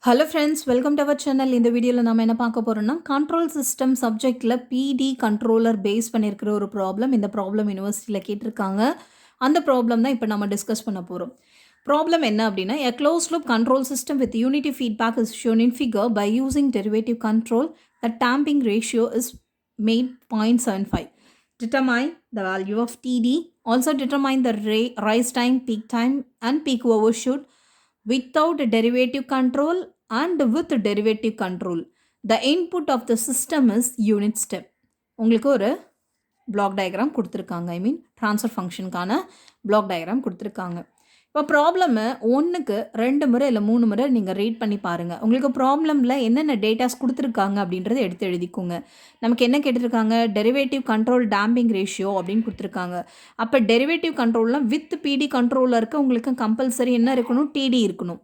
Hello friends, welcome to our channel. இந்த வீடியோவில் நம்ம என்ன பார்க்க போகிறோம்னா, கண்ட்ரோல் சிஸ்டம் சப்ஜெக்டில் பிடி கண்ட்ரோலர் பேஸ் பண்ணியிருக்கிற ஒரு ப்ராப்ளம். இந்த ப்ராப்ளம் யூனிவர்சிட்டியில் கேட்டிருக்காங்க. அந்த ப்ராப்ளம் தான் இப்போ நம்ம டிஸ்கஸ் பண்ண போகிறோம். ப்ராப்ளம் என்ன அப்படின்னா, a close loop control system with unity feedback is shown in figure by using derivative control. The damping ratio is made 0.75. Determine the value of TD. Also determine the rise time, peak time and peak overshoot without derivative control and with derivative control. The input of the system is unit step. உங்களுக்கு ஒரு block diagram கொடுத்துருக்காங்க. Transfer ஃபங்க்ஷனுக்கான block diagram கொடுத்துருக்காங்க. இப்போ ப்ராப்ளமை ஒன்றுக்கு 2 முறை இல்லை 3 முறை நீங்கள் ரீட் பண்ணி பாருங்கள். உங்களுக்கு ப்ராப்ளமில் என்னென்ன டேட்டாஸ் கொடுத்துருக்காங்க அப்படின்றத எடுத்து எழுதிக்கோங்க. நமக்கு என்ன கேட்டிருக்காங்க, டெரிவேட்டிவ் கண்ட்ரோல் டேம்பிங் ரேஷியோ அப்படின்னு கொடுத்துருக்காங்க. அப்போ டெரிவேட்டிவ் கண்ட்ரோல்லாம் வித் பிடி கண்ட்ரோலருக்கு உங்களுக்கு கம்பல்சரி என்ன இருக்கணும், டிடி இருக்கணும்.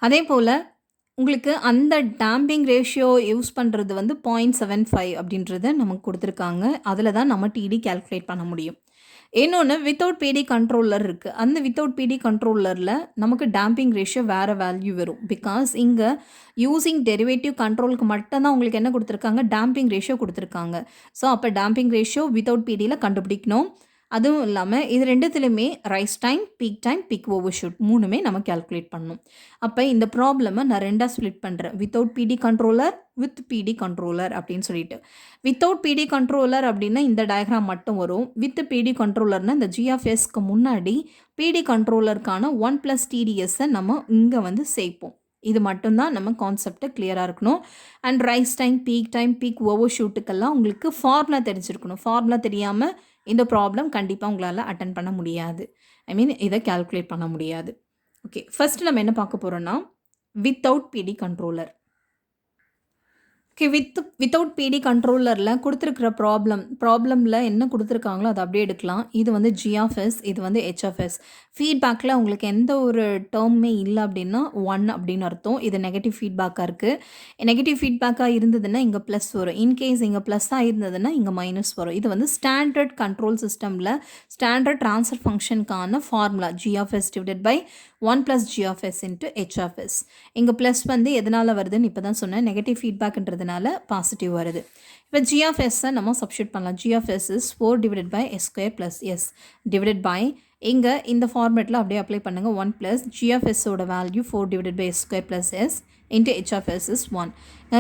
அதே போல் உங்களுக்கு அந்த டேம்பிங் ரேஷியோ யூஸ் பண்ணுறது 0.75 அப்படின்றத நமக்கு கொடுத்துருக்காங்க. அதில் தான் நம்ம டிடி கேல்குலேட் பண்ண முடியும். இன்னொன்று வித்தவுட் பிடி கண்ட்ரோலர் இருக்குது. அந்த வித்தவுட் பிடி கண்ட்ரோலரில் நமக்கு டேம்பிங் ரேஷியோ வேறு வேல்யூ வரும். பிகாஸ் இங்கே யூஸிங் டெரிவேட்டிவ் கண்ட்ரோலுக்கு மட்டும்தான் உங்களுக்கு என்ன கொடுத்துருக்காங்க, டேம்பிங் ரேஷியோ கொடுத்துருக்காங்க. ஸோ அப்போ டேம்பிங் ரேஷியோ வித்தவுட் பிடியில் கண்டுபிடிக்கணும். அதுவும் இல்லாமல் இது ரெண்டுத்துலையுமே rise time, peak over shoot மூணுமே நம்ம கேல்குலேட் பண்ணணும். அப்போ இந்த ப்ராப்ளமை நான் ரெண்டாக ஸ்ப்ளிட் பண்ணுறேன். வித்தவுட் பிடி கண்ட்ரோலர், வித் பிடி கண்ட்ரோலர் அப்படின்னு சொல்லிட்டு. வித்தவுட் பிடி கண்ட்ரோலர் அப்படின்னா இந்த டயக்ராம் மட்டும் வரும். வித் பிடி கண்ட்ரோலர்னால் இந்த ஜிஎஃப்எஸ்க்கு முன்னாடி பிடி கண்ட்ரோலருக்கான 1 + TDSை நம்ம இங்கே சேர்ப்போம். இது மட்டும்தான் நம்ம கான்செப்டை கிளியராக இருக்கணும். அண்ட் ரைஸ் டைம், பீக் ஓவர் ஷூட்டுக்கெல்லாம் உங்களுக்கு ஃபார்முலா தெரிஞ்சிருக்கணும். ஃபார்முலா தெரியாமல் இந்த ப்ராப்ளம் கண்டிப்பாக உங்களால் அட்டன் பண்ண முடியாது. இதை கால்குலேட் பண்ண முடியாது. ஓகே, ஃபர்ஸ்ட் நம்ம என்ன பார்க்க போகிறோன்னா, வித்தவுட் பிடி கண்ட்ரோலர். ஓகே, வித்தவுட் பிடி கண்ட்ரோலரில் கொடுத்துருக்கிற ப்ராப்ளமில் என்ன கொடுத்துருக்காங்களோ அதை அப்படியே எடுக்கலாம். இது ஜிஎஃப்எஸ், இது ஹெச்எஃப்எஸ். ஃபீட்பேக்கில் உங்களுக்கு எந்த ஒரு டேர்மே இல்லை அப்படின்னா 1 அப்படின்னு அர்த்தம். இது நெகட்டிவ் ஃபீட்பேக்காக இருக்குது. நெகட்டிவ் ஃபீட்பேக்காக இருந்ததுன்னா இங்கே ப்ளஸ் வரும். இன்கேஸ் இங்கே ப்ளஸ்ஸாக இருந்ததுன்னா இங்கே மைனஸ் வரும். இது ஸ்டாண்டர்ட் கண்ட்ரோல் சிஸ்டமில் ஸ்டாண்டர்ட் ட்ரான்ஸ்ஃபர் ஃபங்க்ஷனுக்கான formula GFS divided by 1 + GFS into HFS. இங்கே ப்ளஸ் எதனால் வருதுன்னு இப்போ தான் சொன்னேன். நெகட்டிவ் ஃபீட்பேக்ன்றதுனால பாசிட்டிவ் வருது. இப்போ GFSஸை நம்ம சப்ஸ்டியூட் பண்ணலாம். GFS is 4 divided by S² plus S divided by இங்கே இந்த ஃபார்மேட்டில் அப்படியே அப்ளை பண்ணுங்கள். 1 + GFSோட value 4 divided by S² plus S into HFS is 1.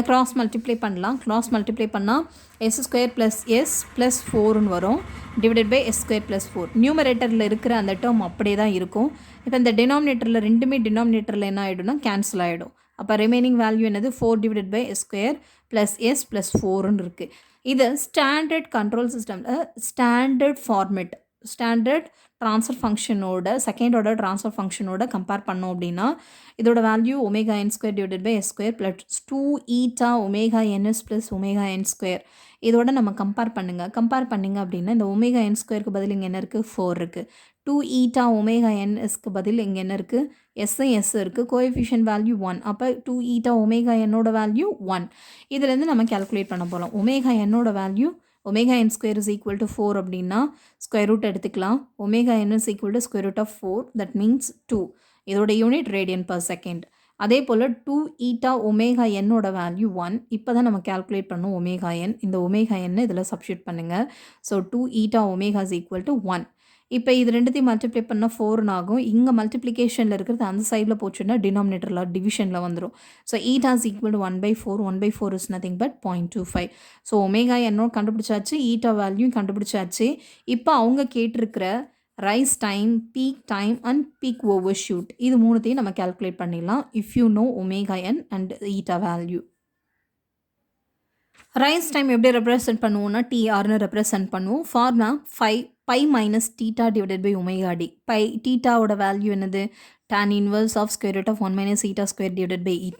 Cross multiply பண்ணலாம். கிராஸ் மல்டிப்ளை பண்ணால் S² plus S plus 4ன்னு வரும். Divided by S² plus 4. நியூமரேட்டரில் இருக்கிற அந்த டேர்ம் அப்படியே தான் இருக்கும். இப்போ இந்த டினாமினேட்டரில் ரெண்டுமே டினாமினேட்டரில் என்ன ஆகிடும்னா கேன்சல் ஆகிடும். அப்போ ரிமைனிங் வேல்யூ என்னது, 4 divided by S² plus S plus 4ன்னு இருக்குது. இது ஸ்டாண்டர்ட் கண்ட்ரோல் சிஸ்டமில் ஸ்டாண்டர்ட் ஃபார்மேட், ஸ்டாண்டர்ட் ட்ரான்ஸ்ஃபர் ஃபங்க்ஷனோட செகண்ட் ஆர்டர் ட்ரான்ஸ்ஃபர் ஃபங்க்ஷனோட கம்பேர் பண்ணோம் அப்படின்னா இதோட value ωn² divided by S² + 2η ωns + ωn². இதோட நம்ம கம்பேர் பண்ணிங்க அப்படின்னா இந்த ωn²க்கு பதில் இங்கே என்ன இருக்குது, 4 இருக்குது. 2η ωnsக்கு பதில் இங்கே என்ன இருக்குது, எஸ் இருக்குது. Coefficient value 1. அப்போ 2η ωnோட வேல்யூ 1. இதுலேருந்து நம்ம கேல்குலேட் பண்ண போகிறோம். ωnோட value ωn² is equal to 4 அப்படின்னா ஸ்கொயர் ரூட் எடுத்துக்கலாம். ωn is equal to √4, that means 2. இதோட யூனிட் ரேடியன் பர் செகண்ட். அதே போல் 2η ωnோட வேல்யூ 1. இப்போ தான் நம்ம கேல்குலேட் பண்ணோம் ωn. இந்த ωn இதில் சப்ஸ்டியூட் பண்ணுங்கள். So 2η ω is equal to 1. இப்போ இது ரெண்டுத்தையும் மல்டிப்ளை பண்ணால் 4 ஆகும். இங்கே மல்டிப்ளிகேஷனில் இருக்கிறது அந்த சைடில் போச்சுன்னா டினாமினேட்டரில் டிவிஷனில் வந்துடும். So eta is equal to 1/4. 1/4 is nothing but 0.25. So என்னோட கண்டுபிடிச்சாச்சு, ஈட்டா வேல்யூ கண்டுபிடிச்சாச்சு. இப்போ அவங்க கேட்டிருக்கிற rise time, peak time and peak over shoot இது மூணுத்தையும் நம்ம கேல்குலேட் பண்ணிடலாம். If you know ωn and eta value. Rise time எப்படி ரெப்ரசென்ட் பண்ணுவோம்னா TRன்னு ரெப்ரசென்ட் பண்ணுவோம். Formula π minus θ divided by ωd. π θவோட வேல்யூ என்னது, tan inverse of √1 - θ² divided by η.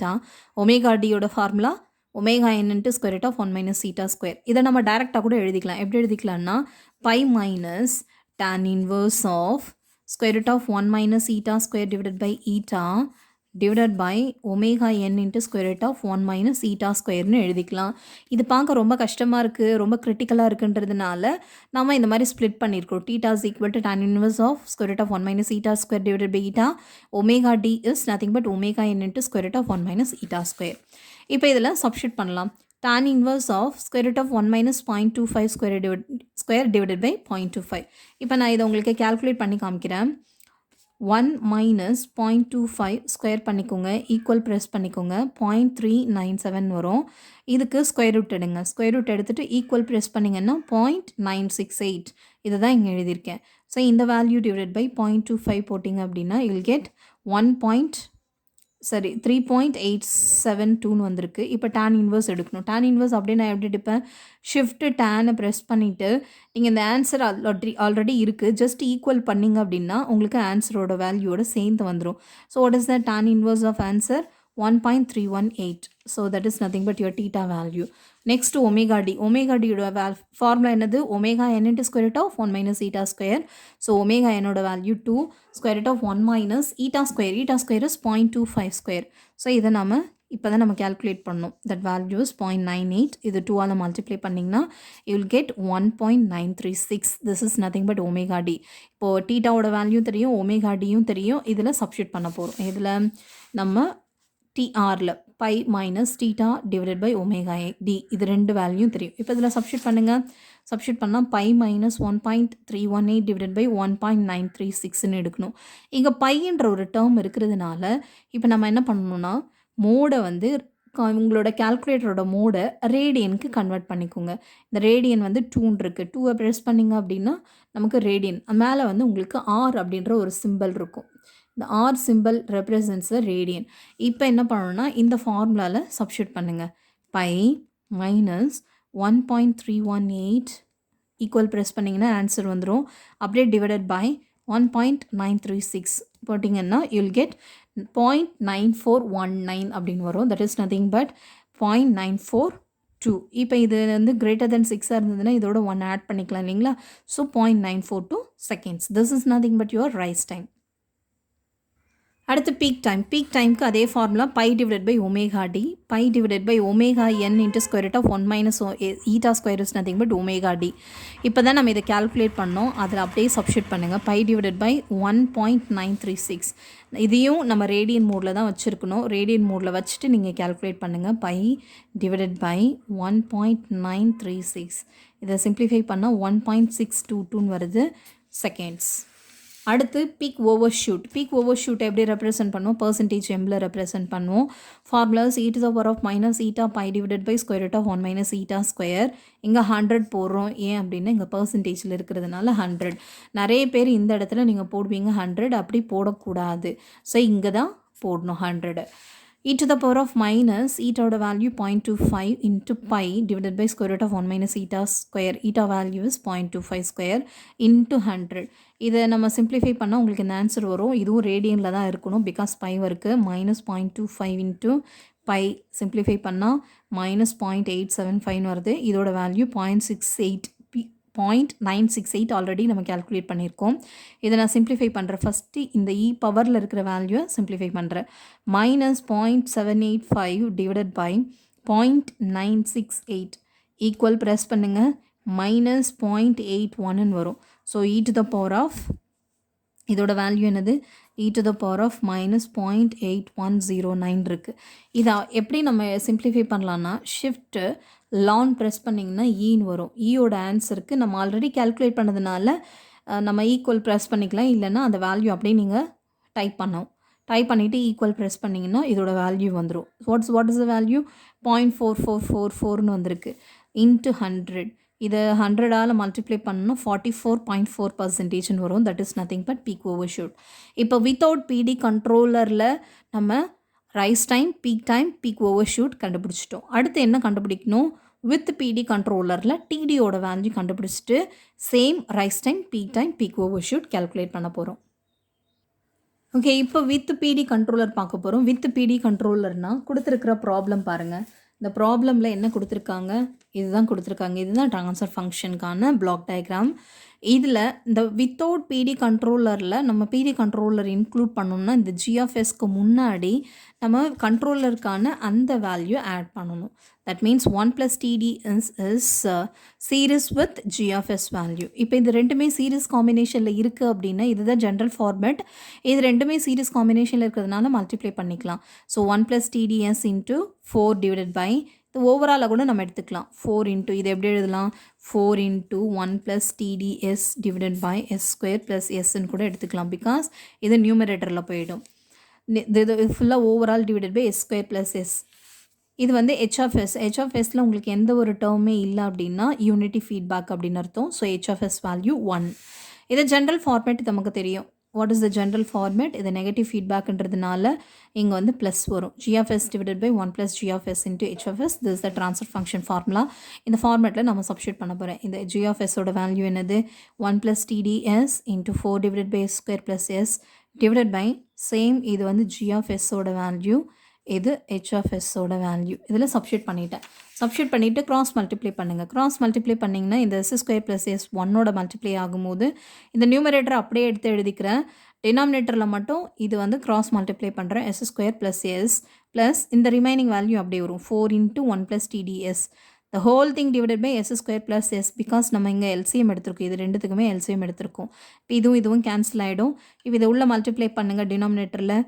ωdயோட ஃபார்முலா ωn into √1 - θ². இதை நம்ம டைரெக்டாக கூட எழுதிக்கலாம். எப்படி எழுதிக்கலாம்னா π minus tan inverse of √1 - θ² divided by η divided by omega n into square root of 1 minus eta ஸ்கொயர்னு எழுதிக்கலாம். இது பார்க்க ரொம்ப கஷ்டமாக இருக்குது, ரொம்ப கிரிட்டிக்கலாக இருக்குன்றதுனால நம்ம இந்த மாதிரி ஸ்ப்ளிட் பண்ணியிருக்கோம். Theta is equal to tan inverse of square root of 1 minus eta square divided by eta. Omega d is nothing but omega n into square root of 1 minus eta square. இப்போ இதில் substitute பண்ணலாம். tan inverse of square root of 1 minus 0.25 square divided by 0.25. இப்போ நான் இதை உங்களுக்கு calculate பண்ணி காமிக்கிறேன். 1 minus 0.25 square பண்ணிக்கோங்க, ஈக்குவல் ப்ரெஸ் பண்ணிக்கோங்க, 0.397 வரும். இதுக்கு ஸ்கொயர் ரூட் எடுங்க, ஸ்கொயர் ரூட் எடுத்துகிட்டு ஈக்குவல் ப்ரெஸ் பண்ணிங்கன்னா 0.968 இதை தான் இங்கே எழுதியிருக்கேன். ஸோ இந்த வேல்யூ டிவைட் பை 0.25 போட்டிங்க அப்படின்னா you'll get 3.872 வந்திருக்கு. இப்போ tan இன்வர்ஸ் எடுக்கணும். tan இன்வர்ஸ் அப்படியே நான் எப்படி எடுப்பேன், ஷிஃப்ட் டேனை ப்ரெஸ் பண்ணிவிட்டு நீங்கள் இந்த ஆன்சர் ஆல்ரெடி இருக்குது, ஜஸ்ட் ஈக்குவல் பண்ணிங்க அப்படின்னா உங்களுக்கு ஆன்சரோட வேல்யூவோட சேர்ந்து வந்துடும். So what is the tan inverse of answer 1.318. So that is nothing but your theta value. Next omega d. Omega டியோட ஃபார்முலா என்னது, omega n into square root of 1 minus eta square. So omega என்னோட value 2 square root of 1 minus eta square. Eta square is 0.25 square. So இதை நம்ம இப்போ தான் நம்ம calculate பண்ணோம். That value is 0.98. இது 2ஆல் மல்டிப்ளை பண்ணிங்கன்னா you will get 1.936. This is nothing but omega d. இப்போது டீட்டாவோட வேல்யூ தெரியும், ஒமேகா டியும் தெரியும். இதில் சப்ஸ்டியூட் பண்ண போகிறோம். இதில் நம்ம டிஆரில் pi minus theta divided by omega d, இது ரெண்டு வேல்யூ தெரியும். இப்போ இதில் சப்ஸ்டியூட் பண்ணுங்கள். சப்ஸ்டியூட் பண்ணால் பை மைனஸ் 1.318 டிவைடட் பை 1.936ன்னு எடுக்கணும். இங்கே பையன்ற ஒரு டேர்ம் இருக்கிறதுனால இப்போ நம்ம என்ன பண்ணணும்னா மோடை வந்து உங்களோட கேல்குலேட்டரோட மோடை ரேடியனுக்கு கன்வெர்ட் பண்ணிக்கோங்க. இந்த ரேடியன் வந்து 2 இருக்குது. 2 ப்ரெஸ் பண்ணிங்க அப்படின்னா நமக்கு ரேடியன், மேலே வந்து உங்களுக்கு ஆர் அப்படின்ற ஒரு சிம்பிள் இருக்கும். இந்த ஆர் சிம்பிள் ரெப்ரசன்ட்ஸ் த ரேடியன். இப்போ என்ன பண்ணணும்னா இந்த ஃபார்முலாவில் சப்ஸ்டியூட் பண்ணுங்கள். பை மைனஸ் 1.318 ஈக்குவல் ப்ரெஸ் பண்ணிங்கன்னா ஆன்சர் வந்துடும். அப்படியே டிவைடட் பை 1.936 போட்டிங்கன்னா யூல் கெட் 0.9419 அப்படின்னு வரும். That is nothing but 0.942. இப்போ இது வந்து கிரேட்டர் தென் 6 இருந்ததுன்னா இதோட 1 ஆட் பண்ணிக்கலாம் இல்லைங்களா. So 0.942 seconds. This is nothing but your rise time. அடுத்து பீக் டைம். பீக் டைமுக்கு அதே formula pi divided by omega d. Pi divided by omega n into square root of 1 minus eta square is nothing but omega d. இப்போ தான் நம்ம இதை calculate பண்ணோம். அதில் அப்படியே சப்ஸ்டியூட் பண்ணுங்கள். Pi divided by 1.936. இதையும் நம்ம ரேடியன் மோடில் தான் வச்சுருக்கணும். ரேடியன் மோடில் வச்சுட்டு நீங்கள் கேல்குலேட் பண்ணுங்கள். Pi divided by 1.936. இதை சிம்ப்ளிஃபை பண்ணால் 1.622 வருது செகண்ட்ஸ். அடுத்து peak over shoot. Peak over shoot எப்படி ரெப்ரசென்ட் பண்ணுவோம், பர்சன்டேஜ் எம்மில் ரெப்ரசென்ட் பண்ணுவோம். Formulas e to the power of minus eta pi divided by square root of 1 minus eta square. இங்கே 100 போடுறோம். ஏன் அப்படின்னா இங்கே பர்சன்டேஜில் இருக்கிறதுனால 100. நிறைய பேர் இந்த இடத்துல நீங்கள் போடுவீங்க 100, அப்படி போடக்கூடாது. ஸோ இங்கே தான் போடணும் 100. e to the power of minus ஈட்டாவோட value 0.25 into pi divided by square root of 1 minus eta square. Eta value is 0.25 square into 100. இதை நம்ம சிம்ப்ளிஃபை பண்ணால் உங்களுக்கு இந்த ஆன்சர் வரும். இதுவும் ரேடியனில் தான் இருக்கணும் பிகாஸ் பை இருக்குது. மைனஸ் 0.25 into பை சிம்ப்ளிஃபை பண்ணால் மைனஸ் 0.875 வருது. இதோட வேல்யூ 0.968 ஆல்ரெடி நம்ம கேல்குலேட் பண்ணியிருக்கோம். இதை நான் சிம்ப்ளிஃபை பண்ணுறேன். ஃபஸ்ட்டு இந்த பவரில் இருக்கிற வேல்யூவை சிம்ப்ளிஃபை பண்ணுறேன். Minus 0.785 divided by 0.968 equal press பண்ணுங்கள். மைனஸ் 0.81 வரும். So e to the power of இதோட வேல்யூ என்னது, e to the power of minus 0.8109 இருக்குது. இதை எப்படி நம்ம சிம்ப்ளிஃபை பண்ணலான்னா ஷிஃப்ட்டு லான் ப்ரெஸ் பண்ணிங்கன்னா ஈன்னு வரும். ஈயோட ஆன்சருக்கு நம்ம ஆல்ரெடி கேல்குலேட் பண்ணதுனால நம்ம ஈக்குவல் ப்ரெஸ் பண்ணிக்கலாம். இல்லைன்னா அந்த வேல்யூ அப்படியே நீங்கள் டைப் பண்ணிவிட்டு ஈக்குவல் ப்ரெஸ் பண்ணிங்கன்னா இதோட வேல்யூ வந்துடும். வாட் இஸ் த வேல்யூ 0.4444ன்னு வந்திருக்கு. இன்ட்டு 100. இதை 100ஆல் மல்டிப்ளை பண்ணணும் 44.4% வரும். That is nothing but peak over shoot. இப்போ வித்தவுட் பிடி கண்ட்ரோலரில் நம்ம rice time, peak time, peak over shoot கண்டுபிடிச்சிட்டோம். அடுத்து என்ன கண்டுபிடிக்கணும், வித் பிடி கண்ட்ரோலரில் டிடியோட வேல்யூ கண்டுபிடிச்சிட்டு same rice time, peak time, peak over shoot calculate பண்ண போகிறோம். ஓகே, இப்போ வித் பிடி கண்ட்ரோலர் பார்க்க போகிறோம். வித் பிடி கண்ட்ரோலர்னால் கொடுத்துருக்கிற ப்ராப்ளம் பாருங்கள். இந்த ப்ராப்ளமில் என்ன கொடுத்துருக்காங்க, இதுதான் கொடுத்துருக்காங்க. இதுதான் ட்ரான்ஸ்ஃபர் ஃபங்க்ஷனுக்கான பிளாக் டயக்ராம். இதில் இந்த வித்தவுட் பிடி கண்ட்ரோலரில் நம்ம பிடி கண்ட்ரோலர் இன்க்ளூட் பண்ணணும்னா இந்த ஜிஎஃப்எஸ்க்கு முன்னாடி நம்ம கண்ட்ரோலருக்கான அந்த வேல்யூ ஆட் பண்ணணும். That means 1 + TD is series with GFS value. இப்போ இது ரெண்டுமே சீரிஸ் காம்பினேஷனில் இருக்குது அப்படின்னா இதுதான் ஜென்ரல் ஃபார்மேட். இது ரெண்டுமே சீரிஸ் காம்பினேஷனில் இருக்கிறதுனால மல்டிப்ளை பண்ணிக்கலாம். ஸோ 1 + TDS × 4 டிவைடட் பை இது ஓவராலாக கூட நம்ம எடுத்துக்கலாம். 4 இன்ட்டு இது எப்படி எழுதலாம், 4 × 1 + TDS டிவைடட் பை S² + Sன்னு கூட எடுத்துக்கலாம். பிகாஸ் இது நியூமரேட்டரில் போயிடும். இது ஃபுல்லாக overall divided by S² + S. இது வந்து ஹெச்எஃப்எஸ். ஹெச்எஃப்எஸில் உங்களுக்கு எந்த ஒரு டேர்மே இல்லை அப்படின்னா யூனிட்டி ஃபீட்பேக் அப்படின்னு அர்த்தம். So HFS value 1. இது ஜென்ரல் ஃபார்மேட் நமக்கு தெரியும். What is the general format? இது நெகட்டிவ் ஃபீட்பேக்ன்றதுனால இங்கே வந்து ப்ளஸ் வரும். GFS divided by 1 + GFS × HFS. This is the transfer function formula. இந்த ஃபார்மேட்டில் நம்ம சப்ஸ்டியூட் பண்ண போகிறேன். இந்த GFSோட வேல்யூ என்னது, 1 + TDS × 4 divided by S² + S divided by same இது வந்து GFSோட வேல்யூ, இது HFSோட வேல்யூ. இதில் சப்ஸ்டியூட் பண்ணிட்டேன். சப்ஸ்டியூட் பண்ணிவிட்டு கிராஸ் மல்டிப்ளை பண்ணுங்கள். கிராஸ் மல்டிப்ளை பண்ணிங்கன்னா இந்த S² + S 1ஓட மல்டிப்ளை ஆகும்போது இந்த நியூமரேட்டரை அப்படியே எடுத்து எழுதிக்கிறேன். டினாமினேட்டரில் மட்டும் இது வந்து கிராஸ் மல்டிப்ளை பண்ணுறேன். S² + S ப்ளஸ் இந்த ரிமைனிங் வேல்யூ அப்படியே வரும். 4 × 1 + TDS the whole thing divided by S² + S. Because நம்ம இங்கே LCM எடுத்திருக்கோம். இது ரெண்டுத்துக்குமே LCM எடுத்திருக்கோம். இப்போ இதுவும் கேன்சல் ஆகிடும். இப்போ இதை உள்ள மல்டிப்ளை பண்ணுங்கள். டினாமினேட்டரில்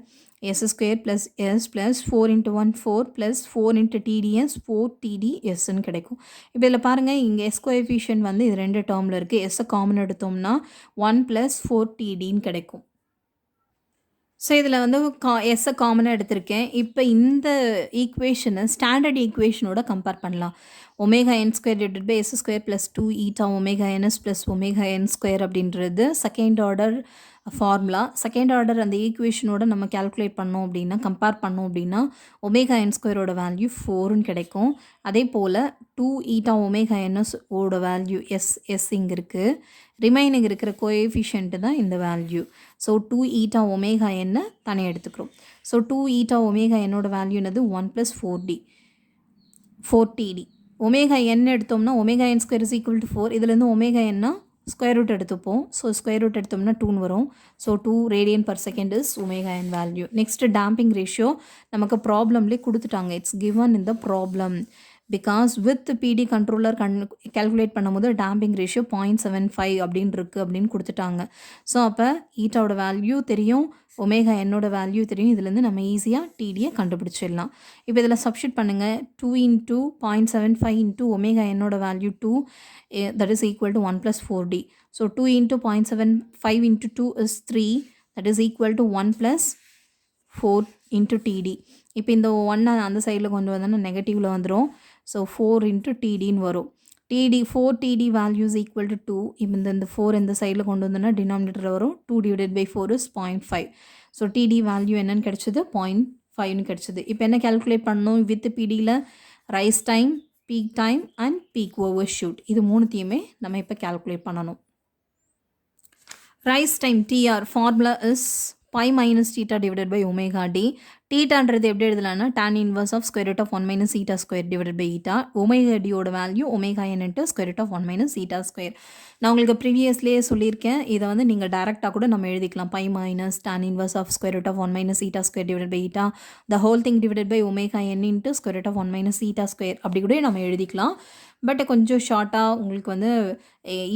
S² + S plus 4 × 1 4 plus 4 × TDS 4 TDSன்னு கிடைக்கும். இப்போ இதில் பாருங்கள், இங்கே S கோஎஃபிஷியன்ட் வந்து இது ரெண்டு டேர்மில் இருக்குது. Sஐ காமன் எடுத்தோம்னா 1 + 4 TDன்னு கிடைக்கும். ஸோ இதில் வந்து எஸ்ஸை காமனாக எடுத்திருக்கேன். இப்போ இந்த ஈக்குவேஷனை ஸ்டாண்டர்ட் ஈக்குவேஷனோட கம்பேர் பண்ணலாம். ω_n² divided by S² + 2 η ωns + ωn² அப்படின்றது second order formula. Second order அந்த ஈக்குவேஷனோட நம்ம கேல்குலேட் பண்ணோம் அப்படின்னா, கம்பேர் பண்ணோம் அப்படின்னா ωn² வேல்யூ 4ன்னு கிடைக்கும். அதே போல் 2 η ωns வேல்யூ எஸ் இங்கே இருக்குது. ரிமைனிங் இருக்கிற கோஎஃபிஷியன்ட்டு தான் இந்த வேல்யூ. ஸோ 2 η தனியாக எடுத்துக்கிறோம். ஸோ 2 η வேல்யூ என்னது 1 + 4 TD. ωn எடுத்தோம்னா ωn² = 4. இதுலேருந்து ωn ஸ்கொயர் ரூட் எடுத்துப்போம். ஸோ ஸ்கொயர் ரூட் எடுத்தோம்னா 2ன்னு வரும். So 2 radian/s is ωn value. Next damping ratio நமக்கு ப்ராப்ளம்லேயே கொடுத்துட்டாங்க. It's given in the problem. Because with பிடி கண்ட்ரோலர் கேல்குலேட் பண்ணும்போது டேம்பிங் ரேஷியோ 0.75 அப்படின்னு இருக்குது அப்படின்னு கொடுத்துட்டாங்க. ஸோ அப்போ ஈட்டாவோட வேல்யூ தெரியும், ωn வேல்யூ தெரியும். இதுலேருந்து நம்ம ஈஸியாக டிடியை கண்டுபிடிச்சிடலாம். இப்போ இதில் சப்ஸ்டியூட் பண்ணுங்கள். 2 × 0.75 × ωn value 2 that is equal to 1 + 4D. So 2 × 0.75 × 2 is 3, that is equal to 1 + 4 × TD. இப்போ இந்த 1 அந்த சைடில் கொண்டு வந்தோன்னா நெகட்டிவில் வந்துடும். ஸோ 4 × TDன்னு வரும். 4 TD value is equal to 2. இப்போ இந்த 4 இந்த சைடில் கொண்டு வந்தோன்னா டினாமினேட்டரில் வரும். 2 divided by 4 is 0.5. So TD value என்னன்னு கிடச்சிது, 0.5ன்னு கிடச்சிது. இப்போ என்ன கேல்குலேட் பண்ணணும் வித் பிடியில்? Rice time, peak time and peak over shoot. இது மூணுத்தையுமே நம்ம இப்போ கேல்குலேட் பண்ணணும். Rise time TR formula is pi minus theta divided by omega d. தீட்டான்றது எப்படி எழுதலாம்னா tan inverse of square root of 1 minus theta square divided by eta. omega d ஓட value omega n into square root of 1 minus theta square. நான் உங்களுக்கு ப்ரீவியஸ்லேயே சொல்லியிருக்கேன். இதை வந்து நீங்கள் டைரெக்டாக கூட நம்ம எழுதிக்கலாம். pi minus tan inverse of square root of 1 minus theta square divided by eta. the whole thing divided by omega n into square root of 1 minus theta square அப்படி கூட நம்ம எழுதிக்கலாம். பட் கொஞ்சம் ஷார்ட்டாக உங்களுக்கு வந்து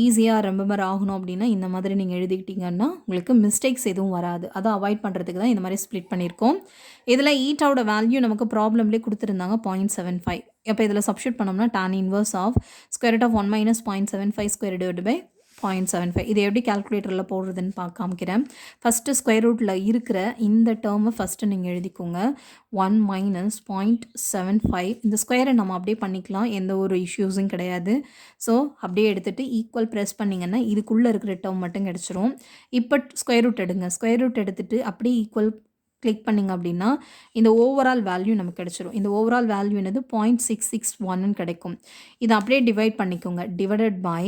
ஈஸியாக ரிமெம்பர் ஆகணும் அப்படின்னா இந்த மாதிரி நீங்கள் எழுதிக்கிட்டிங்கன்னா உங்களுக்கு மிஸ்டேக்ஸ் எதுவும் வராது. அதை அவாய்ட் பண்ணுறதுக்கு தான் இந்த மாதிரி ஸ்ப்ளிட் பண்ணியிருக்கோம். இதில் ஈட்டாவோட வேல்யூ நமக்கு ப்ராப்ளம்லேயே கொடுத்துருந்தாங்க 0.75. இப்போ இதில் சப்ஸ்டியூட் பண்ணோம்னா tan inverse of square root of 1 minus 0.75 square divided by 0.75. இது எப்படி கால்குலேட்டரில் போடுறதுன்னு காமிக்கிறேன். ஃபஸ்ட்டு ஸ்கொயர் ரூட்டில் இருக்கிற இந்த டேர்மை ஃபஸ்ட்டு நீங்கள் எழுதிக்கோங்க. 1 minus 0.75. இந்த ஸ்கொயரை நம்ம அப்படியே பண்ணிக்கலாம், எந்த ஒரு இஷ்யூஸும் கிடையாது. ஸோ அப்படியே எடுத்துகிட்டு ஈக்குவல் ப்ரெஸ் பண்ணிங்கன்னா இதுக்குள்ளே இருக்கிற டேர்ம் மட்டும் கிடச்சிரும். இப்போ ஸ்கொயர் ரூட் எடுங்க. ஸ்கொயர் ரூட் எடுத்துகிட்டு அப்படியே ஈக்குவல் கிளிக் பண்ணிங்க அப்படின்னா இந்த ஓவரால் வேல்யூ நமக்கு கிடச்சிரும். இந்த ஓவரால் வேல்யூ என்னது 0.661ன்னு கிடைக்கும். இதை அப்படியே டிவைட் பண்ணிக்கோங்க. டிவைடட் பை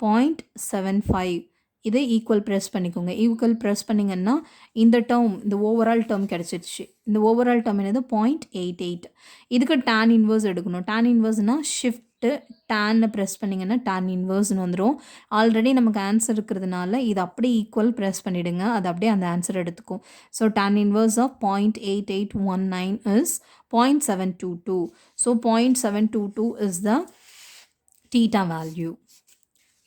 0.75 இதை ஈக்குவல் ப்ரெஸ் பண்ணிக்கோங்க. ஈக்குவல் ப்ரெஸ் பண்ணிங்கன்னா இந்த டேர்ம், இந்த ஓவரால் டேர்ம் கிடச்சிருச்சு. இந்த ஓவரால் டேர்ம் என்னது 0.88. இதுக்கு tan இன்வர்ஸ் எடுக்கணும். tan இன்வர்ஸ்னால் ஷிஃப்ட்டு டேன்னு ப்ரெஸ் பண்ணிங்கன்னா tan இன்வர்ஸ்னு வந்துடும். ஆல்ரெடி நமக்கு ஆன்சர் இருக்கிறதுனால இது அப்படியே ஈக்குவல் ப்ரெஸ் பண்ணிவிடுங்க. அது அப்படியே அந்த ஆன்சர் எடுத்துக்கும். So tan inverse of 0.8819 is 0.722. So 0.722 is the theta value.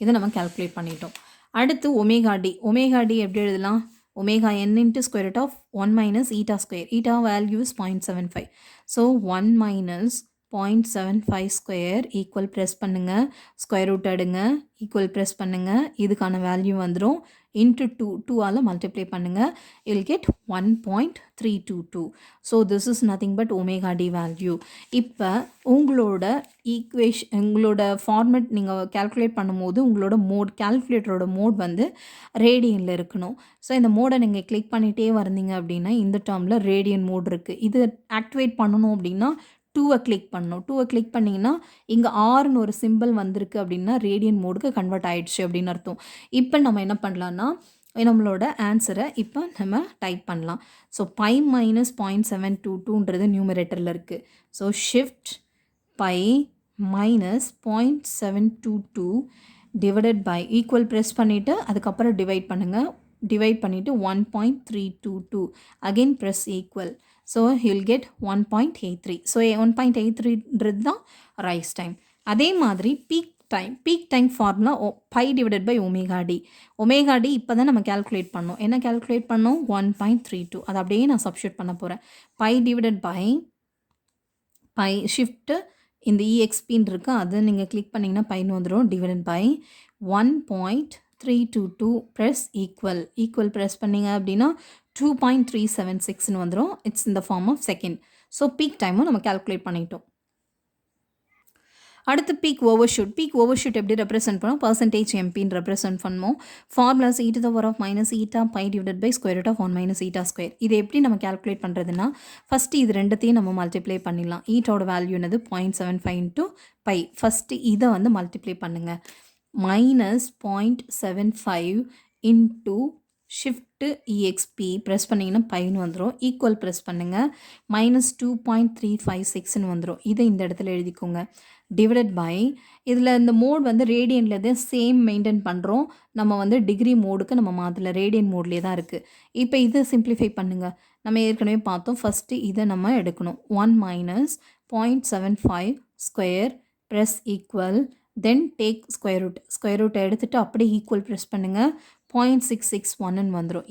இதை நம்ம கால்குலேட் பண்ணிட்டோம். அடுத்து ஒமேகா டி. ஒமேகா டி எப்படி எழுதலாம்? Omega n into square root of 1 minus eta square. Eta value is 0.75. So 1 minus 0.75 square equal press பண்ணுங்கள், square root எடுங்க, equal press பண்ணுங்கள், இதுக்கான வேல்யூ வந்துடும். இன்ட்டு 2ஆல் மல்டிப்ளை பண்ணுங்கள், you'll get 1.322. So this is nothing but omega d value. இப்போ உங்களோட உங்களோட format நீங்கள் கால்குலேட் பண்ணும்போது உங்களோட மோட், கால்குலேட்டரோட மோட் வந்து ரேடியனில் இருக்கணும். ஸோ இந்த மோடை நீங்கள் கிளிக் பண்ணிகிட்டே வந்தீங்க அப்படின்னா இந்த டேர்மில் ரேடியன் மோட் இருக்குது. இது ஆக்டிவேட் பண்ணணும் அப்படின்னா 2 கிளிக் பண்ணணும். 2 கிளிக் பண்ணிங்கன்னா இங்கே ஆர்னு ஒரு சிம்பிள் வந்திருக்கு அப்படின்னா ரேடியன் மோடுக்கு கன்வெர்ட் ஆகிடுச்சு அப்படின்னு அர்த்தம். இப்போ நம்ம என்ன பண்ணலான்னா நம்மளோட ஆன்சரை இப்போ நம்ம டைப் பண்ணலாம். ஸோ பை மைனஸ் 0.722ன்றது நியூமரேட்டரில் இருக்குது. So shift pi minus 0.722 divided by equal press பண்ணிவிட்டு அதுக்கப்புறம் டிவைட் பண்ணுங்கள். டிவைட் பண்ணிவிட்டு 1.322 again press equal. So you'll get 1.83. So 1.83ன்றது தான் ரைஸ் டைம். அதே மாதிரி peak time formula pi divided by omega d. Omega d இப்போ தான் நம்ம கால்குலேட் பண்ணோம். என்ன கால்குலேட் பண்ணோம்? 1.32. அதை அப்படியே நான் சப்ஸ்டியூட் பண்ண போகிறேன். பை டிவைடட் பை ஷிஃப்ட்டு இந்த இஎக்ஸ்பின்னு இருக்குது, அது நீங்கள் கிளிக் பண்ணிங்கன்னா பைன்னு வந்துடும். Divided by 1.322 press equal press பண்ணிங்க அப்படின்னா 2.376ன்னு வந்துடும். இட்ஸ் இந்த form of second. So peak டைமும் நம்ம கால்குலேட் பண்ணிட்டோம். அடுத்து பீக் ஓவர்ஷூட். பீக் ஓவர்ஷூட் எப்படி ரெப்ரசென்ட் பண்ணோம்? பர்சன்டேஜ் எம்பின்னு ரெப்ரசென்ட் பண்ணுவோம். Formulas e to the power of minus eta pi divided by square root of 1 minus eta square. இது எப்படி நம்ம கால்குலேட் பண்ணுறதுன்னா ஃபஸ்ட்டு இது ரெண்டுத்தையும் நம்ம மல்டிப்ளை பண்ணிடலாம். ஈட்டோட வேல்யூ என்னது 0.75 இன்ட்டு பை. ஃபஸ்ட்டு இதை வந்து மல்டிப்ளை பண்ணுங்கள். Minus 0.75 into shift EXP press பண்ணிங்கன்னா பைன்னு வந்துடும். ஈக்குவல் ப்ரெஸ் பண்ணுங்கள். மைனஸ் 2.356ன்னு வந்துடும். இதை இந்த இடத்துல எழுதிக்கோங்க. டிவைடட் பை இதில் இந்த மோட் வந்து ரேடியனில் தான் சேம் மெயின்டைன் பண்ணுறோம். நம்ம வந்து டிகிரி மோடுக்கு நம்ம மாற்றல, ரேடியன் மோட்லேயே தான் இருக்குது. இப்போ இதை சிம்ப்ளிஃபை பண்ணுங்கள். நம்ம ஏற்கனவே பார்த்தோம். ஃபஸ்ட்டு இதை நம்ம எடுக்கணும். 1 minus 0.75 square press equal, then take square ரூட்டை எடுத்துகிட்டு அப்படியே ஈக்குவல் ப்ரெஸ் பண்ணுங்கள். 0.661ன்னு வந்துடும்.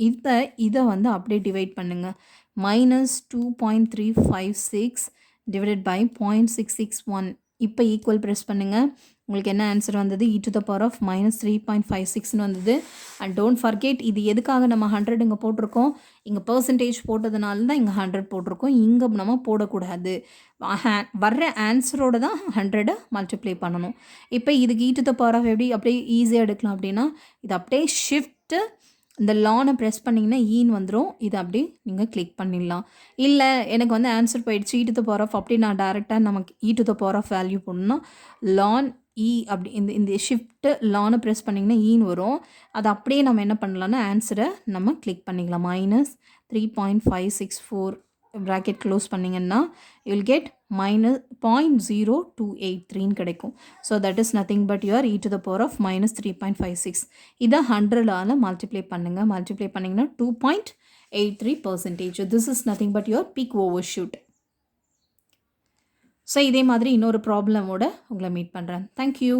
இதை வந்து அப்படியே டிவைட் பண்ணுங்கள். Minus 2.356 divided by 0.661. இப்போ ஈக்குவல் ப்ரெஸ் பண்ணுங்கள். உங்களுக்கு என்ன ஆன்சர் வந்தது? e to the power of minus 3.56ன்னு வந்தது. அண்ட் டோன்ட் ஃபர்கெட், இது எதுக்காக நம்ம 100 இங்கே போட்டிருக்கோம்? இங்கே பர்சன்டேஜ் போட்டதுனால தான் இங்கே 100 போட்டிருக்கோம். இங்கே நம்ம போடக்கூடாது. வர்ற ஆன்சரோடு தான் 100 மல்டிப்ளை பண்ணணும். இப்போ இதுக்கு e to the power of எப்படி அப்படியே ஈஸியாக எடுக்கலாம் அப்படின்னா இது அப்படியே ஷிஃப்ட்டு இந்த லானை ப்ரெஸ் பண்ணிங்கன்னா ஈன்னு வந்துடும். இதை அப்படியே நீங்கள் கிளிக் பண்ணிடலாம். இல்லை எனக்கு வந்து ஆன்சர் போயிடுச்சு e to the power of அப்படி நான் டேரெக்டாக நமக்கு e to the power of value போடணும்னா லான் இ அப்படி இந்த ஷிஃப்ட்டு லானை ப்ரெஸ் பண்ணிங்கன்னா ஈன்னு வரும். அது அப்படியே நம்ம என்ன பண்ணலான்னா ஆன்சரை நம்ம கிளிக் பண்ணிக்கலாம். மைனஸ் 3.564 ப்ராக்கெட் க்ளோஸ் பண்ணிங்கன்னா யூல் கெட் மைனஸ் 0.0283ன்னு கிடைக்கும். So that is nothing but your e to the power of minus 3.56. இதை 100ஆல் மல்டிப்ளை பண்ணுங்கள். மல்டிப்ளை பண்ணிங்கன்னா 2.83%. This is nothing but your peak over shoot. So இதே மாதிரி இன்னொரு ப்ராப்ளமோட உங்களை மீட் பண்ணுறேன். தேங்க்யூ.